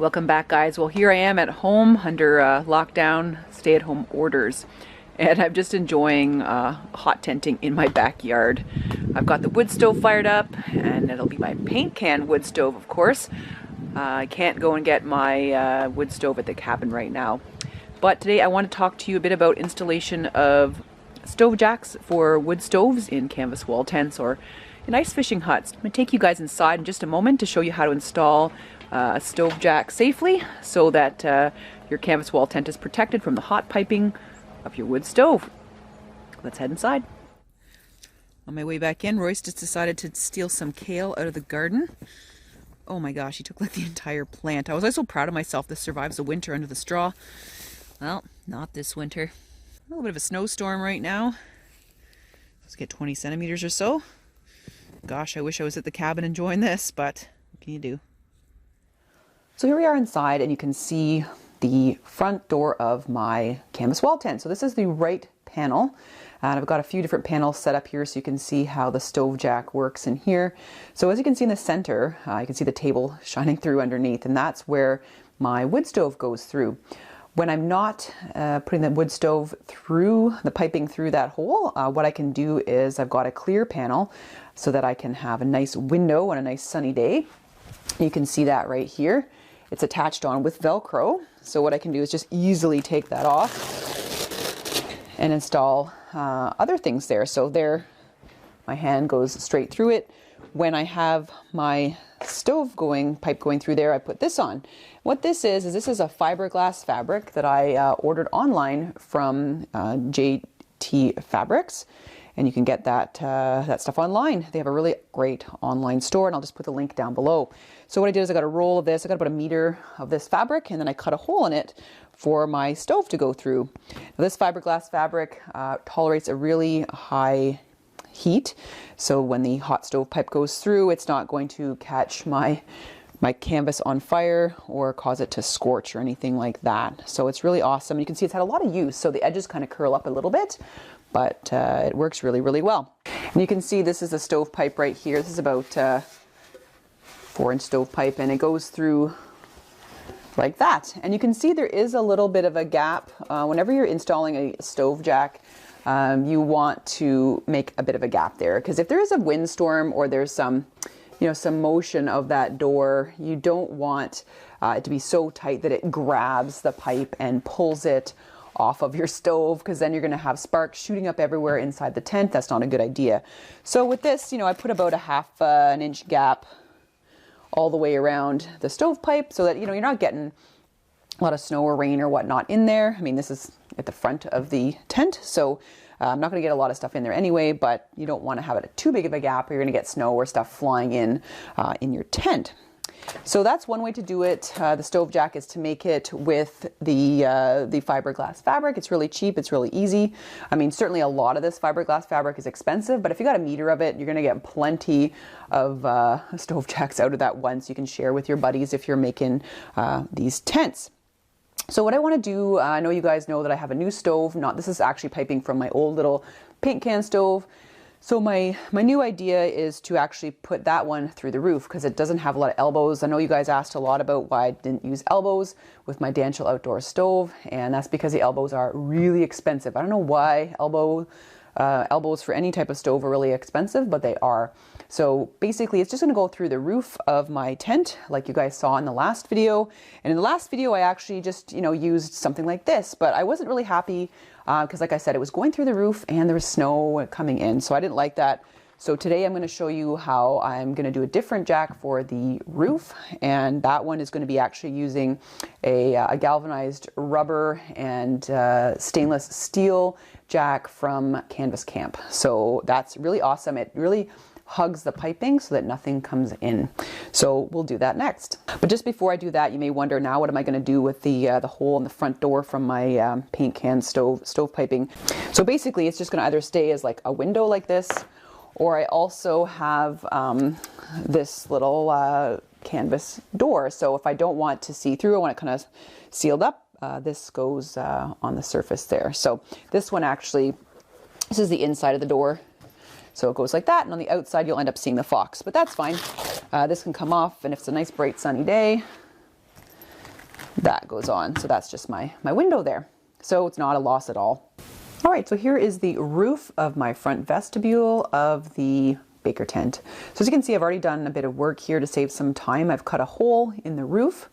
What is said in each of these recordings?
Welcome back, guys. Well, here I am at home under lockdown stay-at-home orders, and I'm just enjoying hot tenting in my backyard. I've got the wood stove fired up, and it'll be my paint can wood stove, of course. I can't go and get my wood stove at the cabin right now, but today I want to talk to you a bit about installation of stove jacks for wood stoves in canvas wall tents or in ice fishing huts. I'm going to take you guys inside in just a moment to show you how to install a stove jack safely so that your canvas wall tent is protected from the hot piping of your wood stove. Let's head inside. On my way back in, Royce just decided to steal some kale out of the garden. Oh my gosh, he took like the entire plant. I was also proud of myself. This survives the winter under the straw. Well, not this winter. A little bit of a snowstorm right now. Let's get 20 centimeters or so. Gosh, I wish I was at the cabin enjoying this, but what can you do? So here we are inside, and you can see the front door of my canvas wall tent. So this is the right panel, and I've got a few different panels set up here so you can see how the stove jack works in here. So as you can see in the center, you can see the table shining through underneath, and that's where my wood stove goes through. When I'm not putting the wood stove through the piping through that hole, what I can do is I've got a clear panel so that I can have a nice window on a nice sunny day. You can see that right here. It's attached on with Velcro. So what I can do is just easily take that off and install other things there. So there, my hand goes straight through it. When I have my stove pipe going through there, I put this on. What this is this is a fiberglass fabric that I ordered online from JT Fabrics, and you can get that stuff online. They have a really great online store, and I'll just put the link down below. So what I did is I got a roll of this. I got about 1 meter of this fabric, and then I cut a hole in it for my stove to go through. Now, this fiberglass fabric tolerates a really high heat, so when the hot stove pipe goes through, it's not going to catch my canvas on fire or cause it to scorch or anything like that. So it's really awesome. You can see it's had a lot of use, so the edges kind of curl up a little bit, but it works really, really well. And you can see this is a stove pipe right here. This is about 4-inch stove pipe, and it goes through like that. And you can see there is a little bit of a gap. Whenever you're installing a stove jack, you want to make a bit of a gap there, because if there is a windstorm or there's some motion of that door, you don't want it to be so tight that it grabs the pipe and pulls it off of your stove, because then you're going to have sparks shooting up everywhere inside the tent. That's not a good idea. So with this, I put about a half an inch gap all the way around the stove pipe so that you're not getting a lot of snow or rain or whatnot in there. I mean, this is at the front of the tent, so I'm not going to get a lot of stuff in there anyway, but you don't want to have it too big of a gap or you're going to get snow or stuff flying in your tent. So that's one way to do it. The stove jack is to make it with the fiberglass fabric. It's really cheap. It's really easy. I mean, certainly a lot of this fiberglass fabric is expensive, but if you got 1 meter of it, you're going to get plenty of stove jacks out of that once. You can share with your buddies if you're making these tents. So what I want to do, I know you guys know that I have a new stove. This is actually piping from my old little paint can stove. So my new idea is to actually put that one through the roof, because it doesn't have a lot of elbows. I know you guys asked a lot about why I didn't use elbows with my Danchel Outdoor stove, and that's because the elbows are really expensive. I don't know why elbows for any type of stove are really expensive, but they are. So basically it's just going to go through the roof of my tent like you guys saw in the last video. And in the last video I actually just used something like this, but I wasn't really happy because like I said, it was going through the roof and there was snow coming in, so I didn't like that. So today I'm going to show you how I'm going to do a different jack for the roof, and that one is going to be actually using a galvanized rubber and stainless steel jack from Canvas Camp. So that's really awesome. It really hugs the piping so that nothing comes in. So we'll do that next. But just before I do that, you may wonder, now what am I going to do with the hole in the front door from my paint can stove piping? So basically it's just going to either stay as like a window like this, or I also have this little canvas door. So if I don't want to see through, I want it kind of sealed up, this goes on the surface there. So this one actually, this is the inside of the door. So it goes like that, and on the outside you'll end up seeing the fox, but that's fine. This can come off, and if it's a nice bright sunny day, that goes on. So that's just my window there. So it's not a loss at all. All right, so here is the roof of my front vestibule of the baker tent. So as you can see, I've already done a bit of work here to save some time. I've cut a hole in the roof.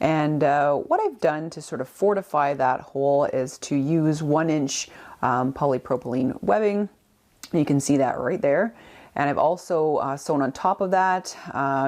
And what I've done to sort of fortify that hole is to use 1-inch polypropylene webbing. You can see that right there. And I've also sewn on top of that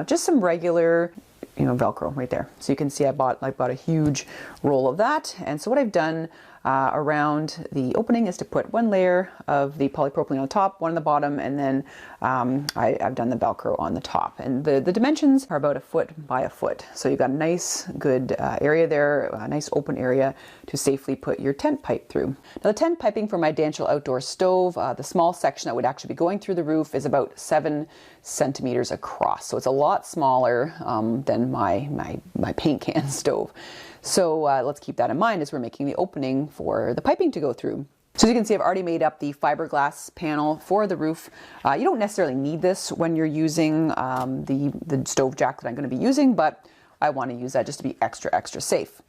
just some regular, Velcro right there. So you can see I've bought a huge roll of that. And so what I've done around the opening is to put one layer of the polypropylene on top, one on the bottom, and then I've done the Velcro on the top. And the dimensions are about 1 foot by 1 foot. So you've got a nice good area there, a nice open area to safely put your tent pipe through. Now the tent piping for my Danchel Outdoor stove, the small section that would actually be going through the roof is about 7 centimeters across. So it's a lot smaller than my paint can stove. So let's keep that in mind as we're making the opening for the piping to go through. So as you can see, I've already made up the fiberglass panel for the roof. You don't necessarily need this when you're using the stove jack that I'm going to be using, but I want to use that just to be extra safe.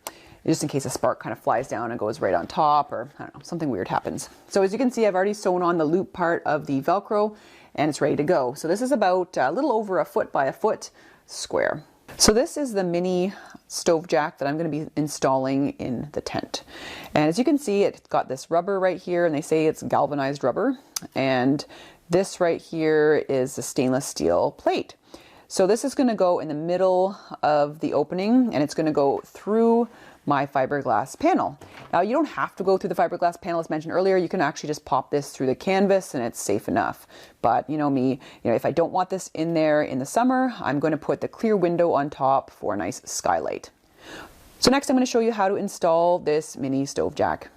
Just in case a spark kind of flies down and goes right on top, or I don't know, something weird happens. So as you can see, I've already sewn on the loop part of the Velcro and it's ready to go. So this is about a little over 1 foot by 1 foot square. So this is the mini stove jack that I'm going to be installing in the tent. And as you can see, it's got this rubber right here, and they say it's galvanized rubber. And this right here is a stainless steel plate. So this is going to go in the middle of the opening, and it's going to go through my fiberglass panel. Now you don't have to go through the fiberglass panel as mentioned earlier. You can actually just pop this through the canvas and it's safe enough. But you know me, if I don't want this in there in the summer, I'm going to put the clear window on top for a nice skylight. So next I'm going to show you how to install this mini stove jack.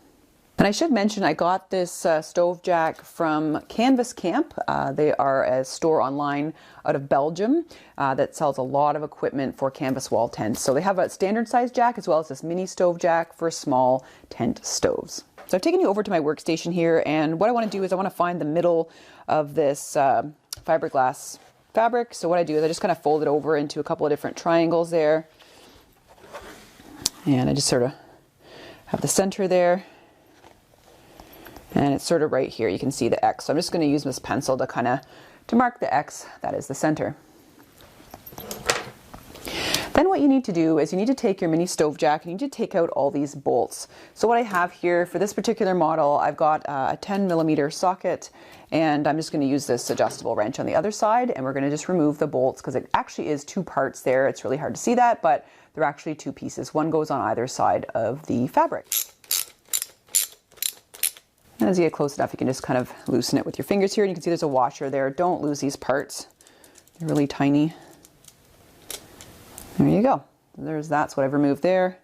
And I should mention I got this stove jack from Canvas Camp. They are a store online out of Belgium that sells a lot of equipment for canvas wall tents. So they have a standard size jack as well as this mini stove jack for small tent stoves. So I've taken you over to my workstation here, and what I want to do is I want to find the middle of this fiberglass fabric. So what I do is I just kind of fold it over into a couple of different triangles there. And I just sort of have the center there. And it's sort of right here. You can see the X. So I'm just going to use this pencil to mark the X. That is the center. Then what you need to do is you need to take your mini stove jack and you need to take out all these bolts. So what I have here for this particular model, I've got a 10mm socket, and I'm just going to use this adjustable wrench on the other side, and we're going to just remove the bolts because it actually is 2 parts there. It's really hard to see that, but they're actually 2 pieces. One goes on either side of the fabric. And as you get close enough, you can just kind of loosen it with your fingers here. And you can see there's a washer there. Don't lose these parts. They're really tiny. There you go. That's what I've removed there.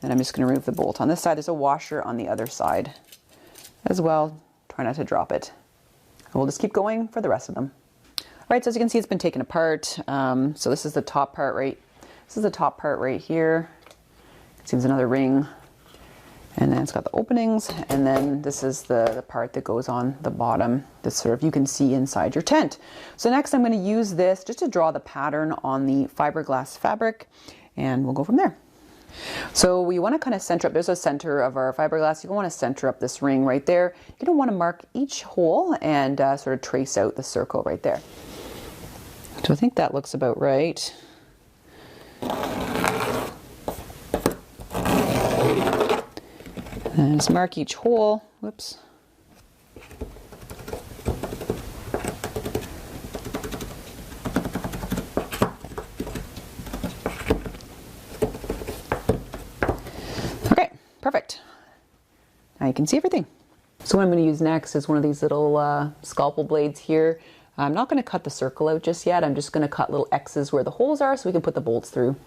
And I'm just going to remove the bolt on this side. There's a washer on the other side as well. Try not to drop it. And we'll just keep going for the rest of them. All right, so as you can see, it's been taken apart. So this is the top part right here. Seems another ring. And then it's got the openings, and then this is the part that goes on the bottom that sort of you can see inside your tent. So next I'm going to use this just to draw the pattern on the fiberglass fabric, and we'll go from there. So we want to kind of center up, there's a center of our fiberglass, you want to center up this ring right there. You're going to want to mark each hole and sort of trace out the circle right there. So I think that looks about right. And just mark each hole. Whoops. Okay, perfect. Now you can see everything. So what I'm going to use next is one of these little scalpel blades here. I'm not going to cut the circle out just yet. I'm just going to cut little X's where the holes are so we can put the bolts through.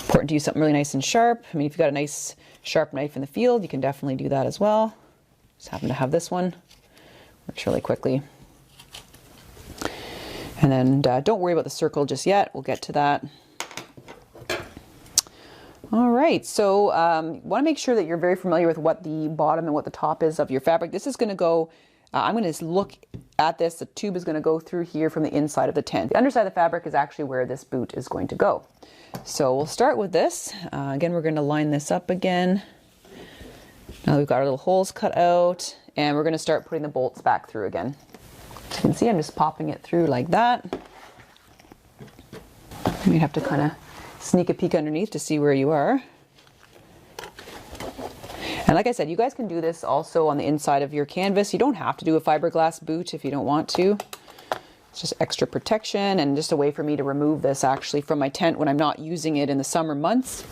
Important to use something really nice and sharp. I mean, if you've got a nice sharp knife in the field, you can definitely do that as well. Just happen to have this one. Works really quickly. And then don't worry about the circle just yet. We'll get to that. All right, so want to make sure that you're very familiar with what the bottom and what the top is of your fabric. This is going to go I'm going to look at this. The tube is going to go through here from the inside of the tent. The underside of the fabric is actually where this boot is going to go. So we'll start with this. Again, we're going to line this up again. Now we've got our little holes cut out, and we're going to start putting the bolts back through again. As you can see, I'm just popping it through like that. You have to kind of sneak a peek underneath to see where you are. And like I said, you guys can do this also on the inside of your canvas. You don't have to do a fiberglass boot if you don't want to. It's just extra protection and just a way for me to remove this actually from my tent when I'm not using it in the summer months.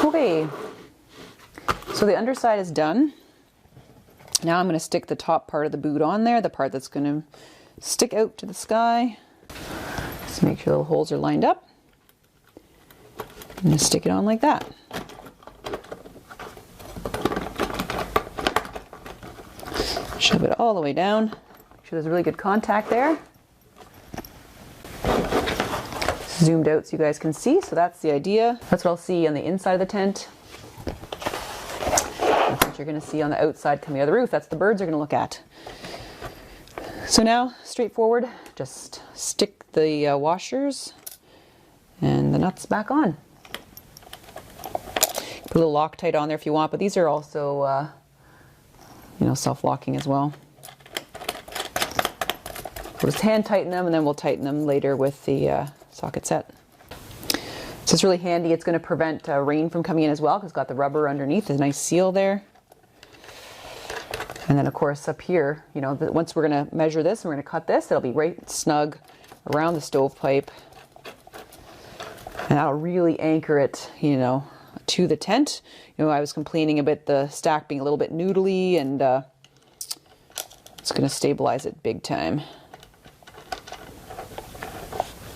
Okay. So the underside is done. Now I'm going to stick the top part of the boot on there, the part that's going to stick out to the sky. Just make sure the holes are lined up. I'm going to stick it on like that. Shove it all the way down. Make sure there's really good contact there. Zoomed out so you guys can see. So that's the idea. That's what I'll see on the inside of the tent. That's what you're going to see on the outside coming out of the roof. That's the birds are going to look at. So now, straightforward, just stick the washers and the nuts back on. Put a little Loctite on there if you want, but these are also, you know, self-locking as well. We'll just hand tighten them, and then we'll tighten them later with the socket set. So it's really handy. It's going to prevent rain from coming in as well because it's got the rubber underneath. There's a nice seal there. And then of course up here, you know, once we're going to measure this and we're going to cut this, it'll be right snug around the stovepipe. And that'll really anchor it, you know, to the tent. You know, I was complaining about the stack being a little bit noodly, and it's going to stabilize it big time.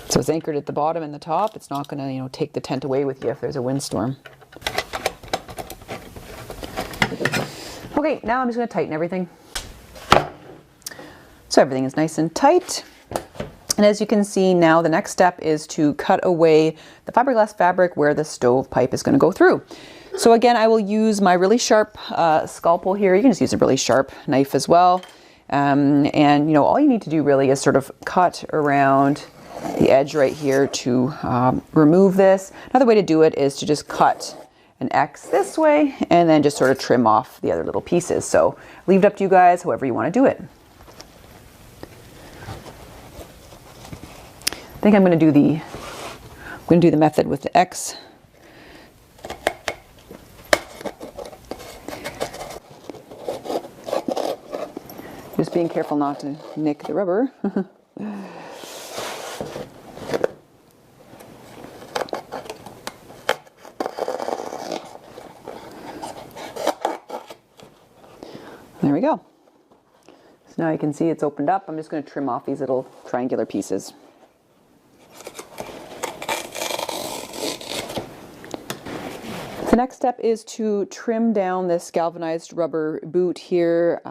So it's anchored at the bottom and the top. It's not going to, you know, take the tent away with you if there's a windstorm. Okay, now I'm just going to tighten everything. So everything is nice and tight. And as you can see now, the next step is to cut away the fiberglass fabric where the stovepipe is going to go through. So again, I will use my really sharp scalpel here. You can just use a really sharp knife as well. And you know, all you need to do really is sort of cut around the edge right here to remove this. Another way to do it is to just cut an X this way and then just sort of trim off the other little pieces. So leave it up to you guys, however you want to do it. I think I'm going to do the method with the X. Just being careful not to nick the rubber. There we go. So now you can see it's opened up. I'm just going to trim off these little triangular pieces. The next step is to trim down this galvanized rubber boot here,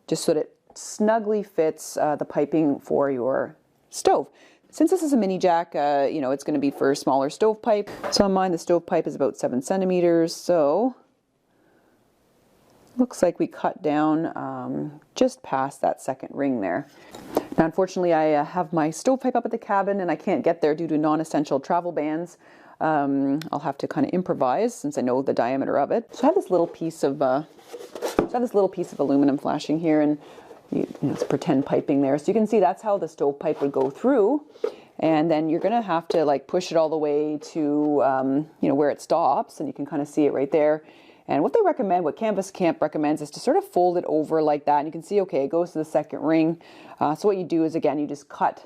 just so that it snugly fits the piping for your stove. Since this is a mini jack, you know, it's going to be for a smaller stovepipe. So on mine, the stovepipe is about 7 centimeters. So looks like we cut down just past that second ring there. Now, unfortunately, I have my stovepipe up at the cabin and I can't get there due to non-essential travel bans. I'll have to kind of improvise since I know the diameter of it. So I have this little piece of aluminum flashing here, and you know, it's pretend piping there. So you can see that's how the stovepipe would go through. And then you're going to have to like push it all the way to you know, where it stops, and you can kind of see it right there. And what they recommend, what Canvas Camp recommends, is to sort of fold it over like that. And you can see, okay, it goes to the second ring. So what you do is, again, you just cut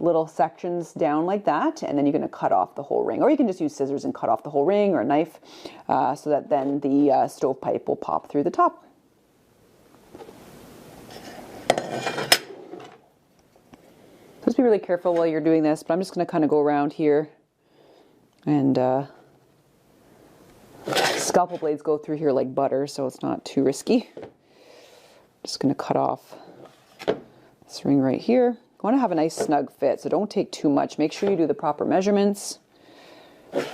little sections down like that, and then you're going to cut off the whole ring. Or you can just use scissors and cut off the whole ring, or a knife, so that then the stovepipe will pop through the top. Just be really careful while you're doing this, but I'm just going to kind of go around here, and scalpel blades go through here like butter, so it's not too risky. Just going to cut off this ring right here. You want to have a nice snug fit, so don't take too much. Make sure you do the proper measurements. And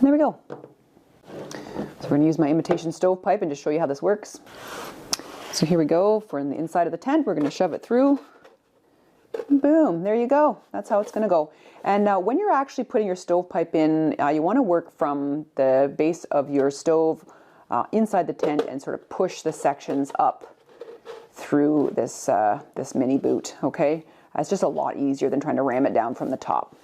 there we go. So we're going to use my imitation stovepipe and just show you how this works. So here we go. For in the inside of the tent, we're going to shove it through. Boom, there you go. That's how it's going to go. And when you're actually putting your stovepipe in, you want to work from the base of your stove inside the tent and sort of push the sections up through this, this mini boot, okay? It's just a lot easier than trying to ram it down from the top.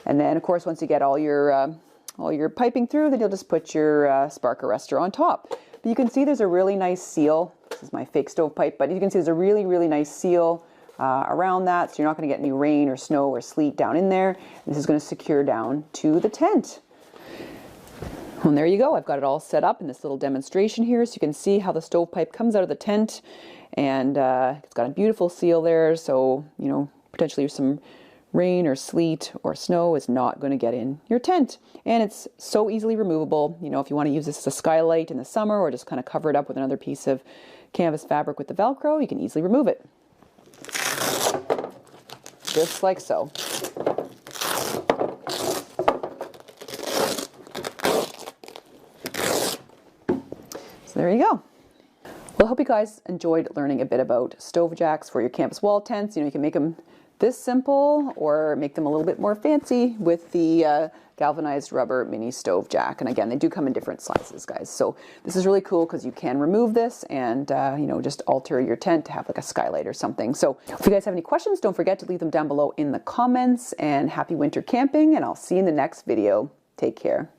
And then, of course, once you get all your piping through, then you'll just put your spark arrestor on top. But you can see there's a really nice seal. This is my fake stovepipe, but you can see there's a really, really nice seal around that, so you're not going to get any rain or snow or sleet down in there. This is going to secure down to the tent. And there you go. I've got it all set up in this little demonstration here, so you can see how the stovepipe comes out of the tent, and it's got a beautiful seal there, so you know, potentially some rain or sleet or snow is not going to get in your tent. And it's so easily removable. You know, if you want to use this as a skylight in the summer or just kind of cover it up with another piece of canvas fabric with the Velcro, you can easily remove it. Just like so. So there you go. Well, I hope you guys enjoyed learning a bit about stove jacks for your campus wall tents. You know, you can make them this simple or make them a little bit more fancy with the galvanized rubber mini stove jack. And again, they do come in different sizes, guys. So this is really cool because you can remove this and, you know, just alter your tent to have like a skylight or something. So if you guys have any questions, don't forget to leave them down below in the comments, and happy winter camping, and I'll see you in the next video. Take care.